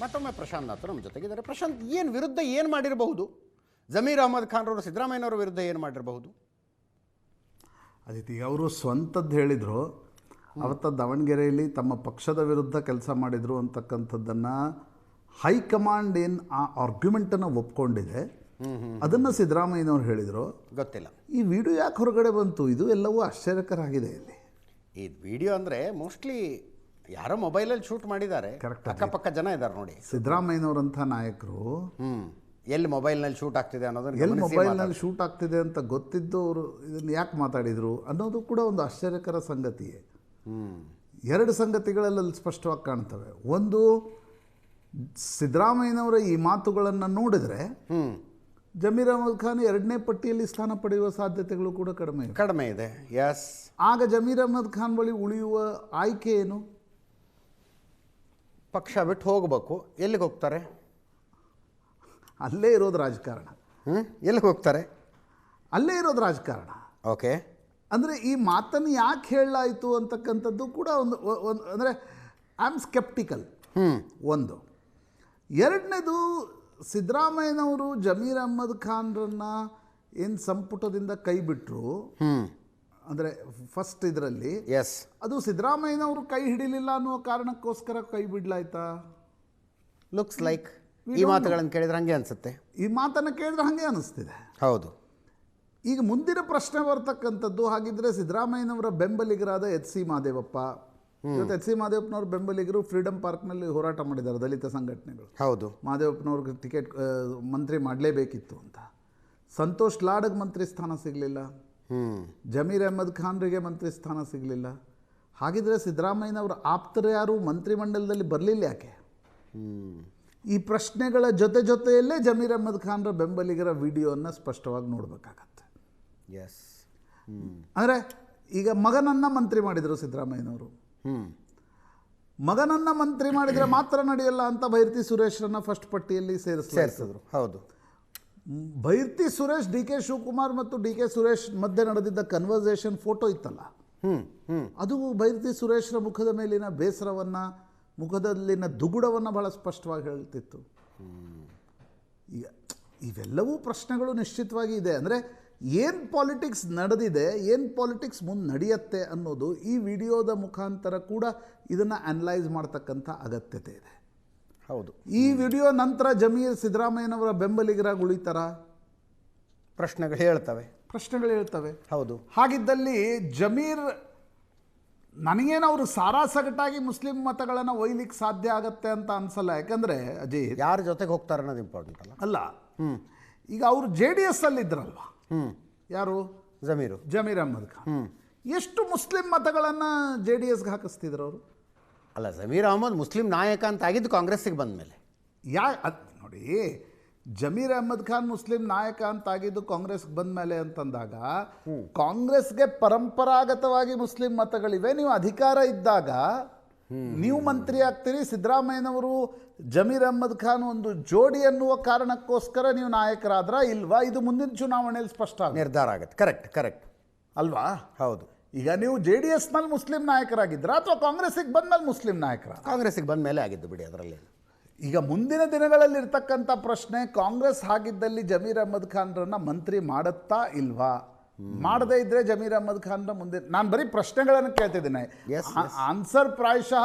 ಮತ್ತೊಮ್ಮೆ ಪ್ರಶಾಂತ್ ನಾಥ್ ನಮ್ಮ ಜೊತೆಗಿದ್ದಾರೆ. ಪ್ರಶಾಂತ್, ಏನು ವಿರುದ್ಧ ಏನು ಮಾಡಿರಬಹುದು? ಜಮೀರ್ ಅಹಮದ್ ಖಾನ್ರವರು ಸಿದ್ದರಾಮಯ್ಯನವರ ವಿರುದ್ಧ ಏನು ಮಾಡಿರಬಹುದು? ಅದಿತಿ ಅವರು ಸ್ವಂತದ್ದು ಹೇಳಿದರು. ಅವತ್ತ ದಾವಣಗೆರೆಯಲ್ಲಿ ತಮ್ಮ ಪಕ್ಷದ ವಿರುದ್ಧ ಕೆಲಸ ಮಾಡಿದರು ಅಂತಕ್ಕಂಥದ್ದನ್ನು ಹೈಕಮಾಂಡ್ ಏನು ಆ ಆರ್ಗ್ಯುಮೆಂಟನ್ನು ಒಪ್ಕೊಂಡಿದೆ, ಅದನ್ನು ಸಿದ್ದರಾಮಯ್ಯನವ್ರು ಹೇಳಿದರು. ಗೊತ್ತಿಲ್ಲ ಈ ವಿಡಿಯೋ ಯಾಕೆ ಹೊರಗಡೆ ಬಂತು, ಇದು ಎಲ್ಲವೂ ಆಶ್ಚರ್ಯಕರ ಇಲ್ಲಿ. ಈ ವಿಡಿಯೋ ಅಂದರೆ ಮೋಸ್ಟ್ಲಿ ಯಾರೋ ಮೊಬೈಲಲ್ಲಿ ಶೂಟ್ ಮಾಡಿದ್ದಾರೆ. ಅಕ್ಕಪಕ್ಕ ಜನ ಇದ್ದಾರೆ ನೋಡಿ. ಸಿದ್ದರಾಮಯ್ಯನವರಂಥ ನಾಯಕರು ಎಲ್ಲಿ ಮೊಬೈಲ್ನಲ್ಲಿ ಶೂಟ್ ಆಗ್ತಿದೆ ಅನ್ನೋದನ್ನು, ಎಲ್ಲಿ ಮೊಬೈಲ್ನಲ್ಲಿ ಶೂಟ್ ಆಗ್ತಿದೆ ಅಂತ ಗೊತ್ತಿದ್ದು ಅವರು ಇದನ್ನು ಯಾಕೆ ಮಾತಾಡಿದರು ಅನ್ನೋದು ಕೂಡ ಒಂದು ಆಶ್ಚರ್ಯಕರ ಸಂಗತಿಯೇ. ಎರಡು ಸಂಗತಿಗಳಲ್ಲಿ ಸ್ಪಷ್ಟವಾಗಿ ಕಾಣ್ತವೆ. ಒಂದು, ಸಿದ್ದರಾಮಯ್ಯನವರ ಈ ಮಾತುಗಳನ್ನು ನೋಡಿದರೆ ಜಮೀರ್ ಅಹಮದ್ ಖಾನ್ ಎರಡನೇ ಪಟ್ಟಿಯಲ್ಲಿ ಸ್ಥಾನ ಪಡೆಯುವ ಸಾಧ್ಯತೆಗಳು ಕೂಡ ಕಡಿಮೆ ಇದೆ. ಎಸ್. ಆಗ ಜಮೀರ್ ಅಹಮದ್ ಖಾನ್ ಬಳಿ ಉಳಿಯುವ ಆಯ್ಕೆ ಏನು? ಪಕ್ಷ ಬಿಟ್ಟು ಹೋಗಬೇಕು. ಎಲ್ಲಿಗೆ ಹೋಗ್ತಾರೆ? ಅಲ್ಲೇ ಇರೋದು ರಾಜಕಾರಣ. ಎಲ್ಲಿಗೆ ಹೋಗ್ತಾರೆ? ಅಲ್ಲೇ ಇರೋದು ರಾಜಕಾರಣ. ಓಕೆ. ಅಂದರೆ ಈ ಮಾತನ್ನು ಯಾಕೆ ಹೇಳಲಾಯಿತು ಅಂತಕ್ಕಂಥದ್ದು ಕೂಡ ಒಂದು ಅಂದರೆ ಐ ಆಮ್ ಸ್ಕೆಪ್ಟಿಕಲ್. ಒಂದು. ಎರಡನೇದು, ಸಿದ್ದರಾಮಯ್ಯನವರು ಜಮೀರ್ ಅಹಮದ್ ಖಾನ್ರನ್ನ ಏನು ಸಂಪುಟದಿಂದ ಕೈ ಬಿಟ್ಟರು, ಅಂದರೆ ಫಸ್ಟ್ ಇದರಲ್ಲಿ, ಎಸ್, ಅದು ಸಿದ್ದರಾಮಯ್ಯನವರು ಕೈ ಹಿಡಿಲಿಲ್ಲ ಅನ್ನೋ ಕಾರಣಕ್ಕೋಸ್ಕರ ಕೈ ಬಿಡ್ಲಾಯ್ತಾ? Looks like. ಈ ಮಾತುಗಳನ್ನು ಕೇಳಿದ್ರೆ ಹಾಗೆ ಅನಿಸುತ್ತೆ. ಈ ಮಾತನ್ನು ಕೇಳಿದ್ರೆ ಹಾಗೆ ಅನಿಸ್ತಿದೆ. ಹೌದು. ಈಗ ಮುಂದಿನ ಪ್ರಶ್ನೆ ಬರ್ತಕ್ಕಂಥದ್ದು, ಹಾಗಿದ್ರೆ ಸಿದ್ದರಾಮಯ್ಯನವರ ಬೆಂಬಲಿಗರಾದ ಎಚ್ ಸಿ ಮಹದೇವಪ್ಪ, ಇವತ್ತು ಎಚ್ ಸಿ ಮಹದೇವಪ್ಪನವ್ರ ಬೆಂಬಲಿಗರು ಫ್ರೀಡಮ್ ಪಾರ್ಕ್ನಲ್ಲಿ ಹೋರಾಟ ಮಾಡಿದ್ದಾರೆ, ದಲಿತ ಸಂಘಟನೆಗಳು. ಹೌದು. ಮಹದೇವಪ್ಪನವ್ರಿಗೆ ಟಿಕೆಟ್ ಮಂತ್ರಿ ಮಾಡಲೇಬೇಕಿತ್ತು ಅಂತ. ಸಂತೋಷ್ ಲಾಡ್ಗೆ ಮಂತ್ರಿ ಸ್ಥಾನ ಸಿಗಲಿಲ್ಲ, ಜಮೀರ್ ಅಹಮದ್ ಖಾನ್ರಿಗೆ ಮಂತ್ರಿ ಸ್ಥಾನ ಸಿಗಲಿಲ್ಲ. ಹಾಗಿದ್ರೆ ಸಿದ್ದರಾಮಯ್ಯನವರ ಆಪ್ತರು ಯಾರು ಮಂತ್ರಿಮಂಡಲದಲ್ಲಿ ಬರಲಿಲ್ಲ ಯಾಕೆ? ಈ ಪ್ರಶ್ನೆಗಳ ಜೊತೆಯಲ್ಲೇ ಜಮೀರ್ ಅಹಮದ್ ಖಾನ್ರ ಬೆಂಬಲಿಗರ ವಿಡಿಯೋವನ್ನು ಸ್ಪಷ್ಟವಾಗಿ ನೋಡಬೇಕಾಗತ್ತೆ. ಎಸ್. ಅಂದರೆ ಈಗ ಮಗನನ್ನು ಮಂತ್ರಿ ಮಾಡಿದರು ಸಿದ್ದರಾಮಯ್ಯನವರು. ಮಗನನ್ನು ಮಂತ್ರಿ ಮಾಡಿದರೆ ಮಾತ್ರ ನಡೆಯಲ್ಲ ಅಂತ ಬೈರ್ತಿ ಸುರೇಶ್ರನ್ನ ಫಸ್ಟ್ ಪಟ್ಟಿಯಲ್ಲಿ ಸೇರಿಸಿದ್ರು. ಹೌದು. ಬೈರ್ತಿ ಸುರೇಶ್, ಡಿ ಕೆ ಶಿವಕುಮಾರ್ ಮತ್ತು ಡಿ ಕೆ ಸುರೇಶ್ ಮಧ್ಯೆ ನಡೆದಿದ್ದ ಕನ್ವರ್ಸೇಷನ್ ಫೋಟೋ ಇತ್ತಲ್ಲ, ಅದು ಬೈರ್ತಿ ಸುರೇಶ್ರ ಮುಖದ ಮೇಲಿನ ಬೇಸರವನ್ನು, ಮುಖದಲ್ಲಿನ ದುಗುಡವನ್ನು ಬಹಳ ಸ್ಪಷ್ಟವಾಗಿ ಹೇಳ್ತಿತ್ತು. ಈಗ ಇವೆಲ್ಲವೂ ಪ್ರಶ್ನೆಗಳು ನಿಶ್ಚಿತವಾಗಿ ಇದೆ. ಅಂದರೆ ಏನು ಪಾಲಿಟಿಕ್ಸ್ ನಡೆದಿದೆ, ಏನು ಪಾಲಿಟಿಕ್ಸ್ ಮುಂದೆ ನಡೆಯುತ್ತೆ ಅನ್ನೋದು ಈ ವಿಡಿಯೋದ ಮುಖಾಂತರ ಕೂಡ ಇದನ್ನು ಅನಲೈಸ್ ಮಾಡ್ತಕ್ಕಂಥ ಅಗತ್ಯತೆ ಇದೆ. ಹೌದು. ಈ ವಿಡಿಯೋ ನಂತರ ಜಮೀರ್ ಸಿದ್ದರಾಮಯ್ಯನವರ ಬೆಂಬಲಿಗರಾಗಿ ಉಳಿತಾರ? ಪ್ರಶ್ನೆಗಳು ಹೇಳ್ತವೆ. ಹೌದು. ಹಾಗಿದ್ದಲ್ಲಿ ಜಮೀರ್, ನನಗೇನು ಅವರು ಸಾರಾಸಗಟಾಗಿ ಮುಸ್ಲಿಂ ಮತಗಳನ್ನು ಒಯ್ಲಿಕ್ಕೆ ಸಾಧ್ಯ ಆಗತ್ತೆ ಅಂತ ಅನ್ಸಲ್ಲ. ಯಾಕಂದರೆ ಅಜಯ್, ಯಾರ ಜೊತೆಗೆ ಹೋಗ್ತಾರೆ ಅನ್ನೋದು ಇಂಪಾರ್ಟೆಂಟ್ ಅಲ್ಲ. ಈಗ ಅವರು JDS ಅಲ್ಲಿ ಇದ್ರಲ್ವಾ, ಯಾರು? ಜಮೀರ್ ಅಹಮದ್ ಖಾನ್. ಎಷ್ಟು ಮುಸ್ಲಿಂ ಮತಗಳನ್ನು JDSಗೆ ಹಾಕಿಸ್ತಿದ್ರು ಅವರು? ಅಲ್ಲ, ಜಮೀರ್ ಅಹಮದ್ ಮುಸ್ಲಿಂ ನಾಯಕ ಅಂತ ಆಗಿದ್ದು ಕಾಂಗ್ರೆಸ್ಸಿಗೆ ಬಂದ ಮೇಲೆ. ನೋಡಿ, ಜಮೀರ್ ಅಹಮದ್ ಖಾನ್ ಮುಸ್ಲಿಂ ನಾಯಕ ಅಂತಾಗಿದ್ದು ಕಾಂಗ್ರೆಸ್ಗೆ ಬಂದ ಮೇಲೆ ಅಂತಂದಾಗ, ಕಾಂಗ್ರೆಸ್ಗೆ ಪರಂಪರಾಗತವಾಗಿ ಮುಸ್ಲಿಂ ಮತಗಳಿವೆ. ನೀವು ಅಧಿಕಾರ ಇದ್ದಾಗ ನೀವು ಮಂತ್ರಿ ಆಗ್ತೀರಿ. ಸಿದ್ದರಾಮಯ್ಯನವರು ಜಮೀರ್ ಅಹಮದ್ ಖಾನ್ ಒಂದು ಜೋಡಿ ಅನ್ನುವ ಕಾರಣಕ್ಕೋಸ್ಕರ ನೀವು ನಾಯಕರಾದ್ರ ಇಲ್ವಾ? ಇದು ಮುಂದಿನ ಚುನಾವಣೆಯಲ್ಲಿ ಸ್ಪಷ್ಟ ನಿರ್ಧಾರ ಆಗುತ್ತೆ. ಕರೆಕ್ಟ್ ಅಲ್ವಾ? ಹೌದು. ಈಗ ನೀವು JDSನಲ್ಲಿ ಮುಸ್ಲಿಂ ನಾಯಕರಾಗಿದ್ರ ಅಥವಾ ಕಾಂಗ್ರೆಸ್ಸಿಗೆ ಬಂದ್ಮೇಲೆ ಮುಸ್ಲಿಂ ನಾಯಕರ? ಕಾಂಗ್ರೆಸ್ಸಿಗೆ ಬಂದ ಮೇಲೆ ಆಗಿದ್ದು ಬಿಡಿ. ಅದರಲ್ಲಿ ಈಗ ಮುಂದಿನ ದಿನಗಳಲ್ಲಿ ಇರ್ತಕ್ಕಂಥ ಪ್ರಶ್ನೆ, ಕಾಂಗ್ರೆಸ್ ಹಾಗಿದ್ದಲ್ಲಿ ಜಮೀರ್ ಅಹಮದ್ ಖಾನ್ರನ್ನ ಮಂತ್ರಿ ಮಾಡುತ್ತಾ ಇಲ್ವಾ? ಮಾಡದೇ ಇದ್ರೆ ಜಮೀರ್ ಅಹಮದ್ ಖಾನ್ರ ಮುಂದೆ, ನಾನು ಬರೀ ಪ್ರಶ್ನೆಗಳನ್ನು ಕೇಳ್ತಿದ್ದೇನೆ. ಆನ್ಸರ್ ಪ್ರಾಯಶಃ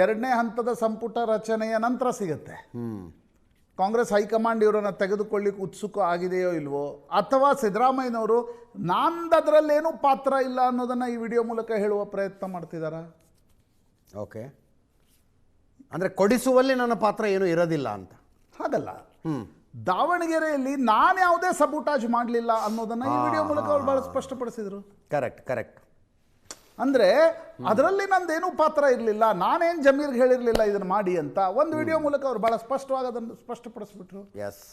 ಎರಡನೇ ಹಂತದ ಸಂಪುಟ ರಚನೆಯ ನಂತರ ಸಿಗುತ್ತೆ. ಕಾಂಗ್ರೆಸ್ ಹೈಕಮಾಂಡ್ ಇವರನ್ನು ತೆಗೆದುಕೊಳ್ಳಿಕ್ಕೆ ಉತ್ಸುಕ ಆಗಿದೆಯೋ ಇಲ್ವೋ, ಅಥವಾ ಸಿದ್ದರಾಮಯ್ಯನವರು ಅದರಲ್ಲೇನೂ ಪಾತ್ರ ಇಲ್ಲ ಅನ್ನೋದನ್ನು ಈ ವಿಡಿಯೋ ಮೂಲಕ ಹೇಳುವ ಪ್ರಯತ್ನ ಮಾಡ್ತಿದ್ದಾರಾ? ಓಕೆ. ಅಂದರೆ ಕೊಡಿಸುವಲ್ಲಿ ನನ್ನ ಪಾತ್ರ ಏನೂ ಇರೋದಿಲ್ಲ ಅಂತ? ಹಾಗಲ್ಲ. ದಾವಣಗೆರೆಯಲ್ಲಿ ನಾನು ಯಾವುದೇ ಸಬೂಟಾಜ್ ಮಾಡಲಿಲ್ಲ ಅನ್ನೋದನ್ನು ಈ ವಿಡಿಯೋ ಮೂಲಕ ಅವ್ರು ಬಹಳ ಸ್ಪಷ್ಟಪಡಿಸಿದರು. ಕರೆಕ್ಟ್. ಅಂದರೆ ಅದರಲ್ಲಿ ನಂದೇನೂ ಪಾತ್ರ ಇರಲಿಲ್ಲ, ನಾನೇನು ಜಮೀರ್ಗೆ ಹೇಳಿರಲಿಲ್ಲ ಇದನ್ನು ಮಾಡಿ ಅಂತ ಒಂದು ವಿಡಿಯೋ ಮೂಲಕ ಅವ್ರು ಬಹಳ ಸ್ಪಷ್ಟವಾಗಿ ಅದನ್ನು ಸ್ಪಷ್ಟಪಡಿಸ್ಬಿಟ್ರು. ಎಸ್.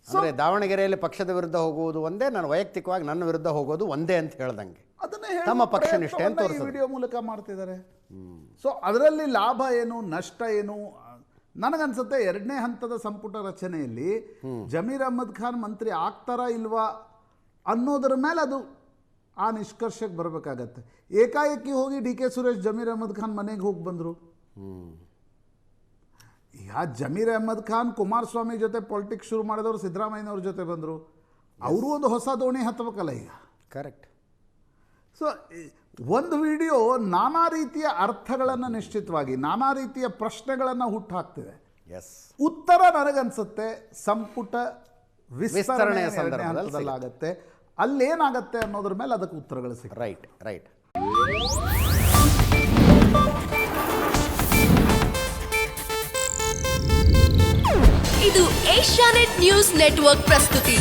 ಅಂದರೆ ದಾವಣಗೆರೆಯಲ್ಲಿ ಪಕ್ಷದ ವಿರುದ್ಧ ಹೋಗುವುದು ಒಂದೇ, ನಾನು ವೈಯಕ್ತಿಕವಾಗಿ ನನ್ನ ವಿರುದ್ಧ ಹೋಗೋದು ಒಂದೇ ಅಂತ ಹೇಳ್ದಂಗೆ ಅದನ್ನೇ ತಮ್ಮ ಪಕ್ಷ ನಿಷ್ಠೆ ಅಂತ ಈ ವಿಡಿಯೋ ಮೂಲಕ ಮಾಡ್ತಿದ್ದಾರೆ. ಸೊ ಅದರಲ್ಲಿ ಲಾಭ ಏನು, ನಷ್ಟ ಏನು? ನನಗನ್ಸುತ್ತೆ ಎರಡನೇ ಹಂತದ ಸಂಪುಟ ರಚನೆಯಲ್ಲಿ ಜಮೀರ್ ಅಹಮದ್ ಖಾನ್ ಮಂತ್ರಿ ಆಗ್ತಾರಾ ಇಲ್ವಾ ಅನ್ನೋದರ ಮೇಲೆ ಅದು ಆ ನಿಷ್ಕರ್ಷಕ್ಕೆ ಬರಬೇಕಾಗತ್ತೆ. ಏಕಾಏಕಿ ಹೋಗಿ ಡಿ ಕೆ ಸುರೇಶ್ ಜಮೀರ್ ಅಹಮದ್ ಖಾನ್ ಮನೆಗೆ ಹೋಗಿ ಬಂದರು. ಈಗ ಜಮೀರ್ ಅಹ್ಮದ್ ಖಾನ್ ಕುಮಾರಸ್ವಾಮಿ ಜೊತೆ ಪಾಲಿಟಿಕ್ಸ್ ಶುರು ಮಾಡಿದವರು ಸಿದ್ದರಾಮಯ್ಯನವ್ರ ಜೊತೆ ಬಂದರು. ಅವರು ಒಂದು ಹೊಸ ದೋಣಿ ಹತ್ತಬೇಕಲ್ಲ ಈಗ. ಕರೆಕ್ಟ್. ಸೊ ಒಂದು ವಿಡಿಯೋ ನಾನಾ ರೀತಿಯ ಅರ್ಥಗಳನ್ನು ನಿಶ್ಚಿತವಾಗಿ ನಾನಾ ರೀತಿಯ ಪ್ರಶ್ನೆಗಳನ್ನು ಹುಟ್ಟುಹಾಕ್ತಿದೆ. ಎಸ್, ಉತ್ತರ ನನಗನ್ಸುತ್ತೆ ಸಂಪುಟ ವಿಸ್ತರಣೆಯ ವಿಸ್ತರಣೆಯ ಸಂದರ್ಭದಲ್ಲಿ ಹಂತದಲ್ಲಾಗತ್ತೆ. ಅಲ್ಲೇನಾಗತ್ತೆ ಅನ್ನೋದ್ರ ಮೇಲೆ ಅದಕ್ಕೆ ಉತ್ತರಗಳು ಸಿಗ್ತವೆ. Right right. ಇದು ಏಷ್ಯಾನೆಟ್ ನ್ಯೂಸ್ ನೆಟ್ವರ್ಕ್ ಪ್ರಸ್ತುತಿ.